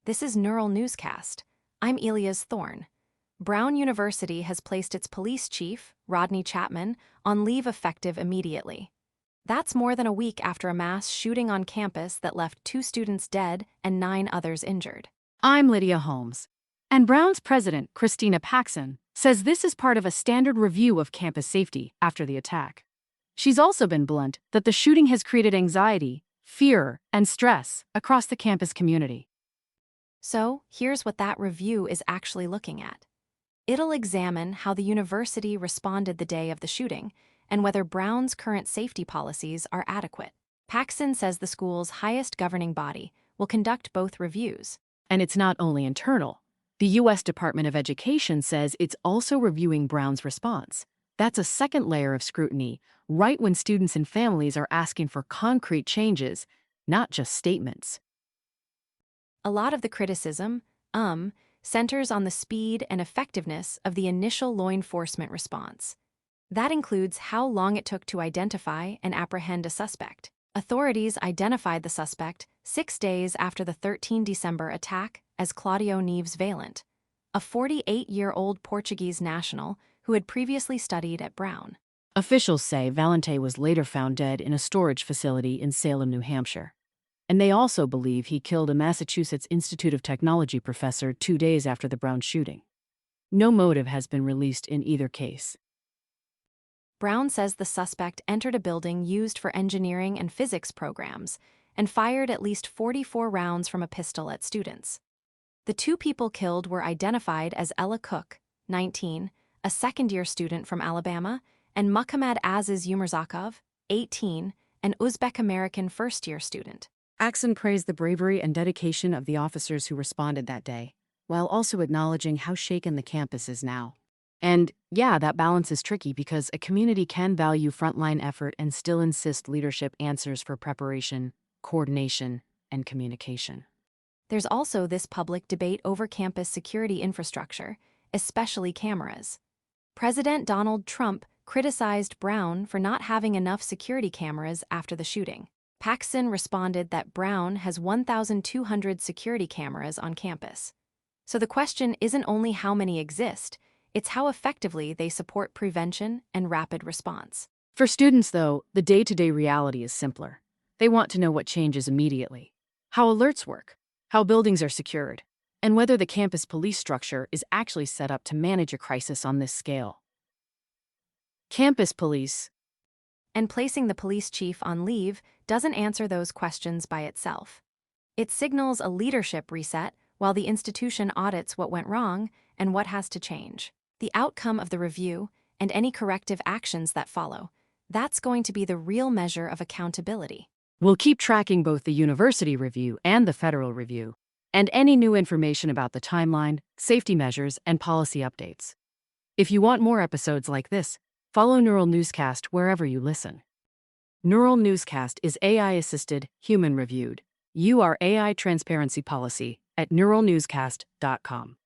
This is Neural Newscast. I'm Elias Thorne. Brown University has placed its police chief, Rodney Chapman, on leave effective immediately. That's more than a week after a mass shooting on campus that left 2 students dead and 9 others injured. I'm Lydia Holmes. And Brown's president, Christina Paxson, says this is part of a standard review of campus safety after the attack. She's also been blunt that the shooting has created anxiety, fear, and stress across the campus community. So, here's what that review is actually looking at. It'll examine how the university responded the day of the shooting and whether Brown's current safety policies are adequate. Paxson says the school's highest governing body will conduct both reviews. And it's not only internal. The U.S. Department of Education says it's also reviewing Brown's response. That's a second layer of scrutiny, right when students and families are asking for concrete changes, not just statements. A lot of the criticism, centers on the speed and effectiveness of the initial law enforcement response. That includes how long it took to identify and apprehend a suspect. Authorities identified the suspect 6 days after the 13 December attack as Claudio Neves Valente, a 48-year-old Portuguese national who had previously studied at Brown. Officials say Valente was later found dead in a storage facility in Salem, New Hampshire. And they also believe he killed a Massachusetts Institute of Technology professor 2 days after the Brown shooting. No motive has been released in either case. Brown says the suspect entered a building used for engineering and physics programs and fired at least 44 rounds from a pistol at students. The 2 people killed were identified as Ella Cook, 19, a second-year student from Alabama, and Muhammad Aziz Umarzakov, 18, an Uzbek-American first-year student. Paxson praised the bravery and dedication of the officers who responded that day, while also acknowledging how shaken the campus is now. And yeah, that balance is tricky because a community can value frontline effort and still insist leadership answers for preparation, coordination, and communication. There's also this public debate over campus security infrastructure, especially cameras. President Donald Trump criticized Brown for not having enough security cameras after the shooting. Paxson responded that Brown has 1,200 security cameras on campus. So the question isn't only how many exist, it's how effectively they support prevention and rapid response. For students, though, the day-to-day reality is simpler. They want to know what changes immediately, how alerts work, how buildings are secured, and whether the campus police structure is actually set up to manage a crisis on this scale. Campus police And placing the police chief on leave doesn't answer those questions by itself. It signals a leadership reset while the institution audits what went wrong and what has to change. The outcome of the review and any corrective actions that follow, that's going to be the real measure of accountability. We'll keep tracking both the university review and the federal review, and any new information about the timeline, safety measures, and policy updates. If you want more episodes like this, follow Neural Newscast wherever you listen. Neural Newscast is AI-assisted, human-reviewed. You are AI transparency policy at neuralnewscast.com.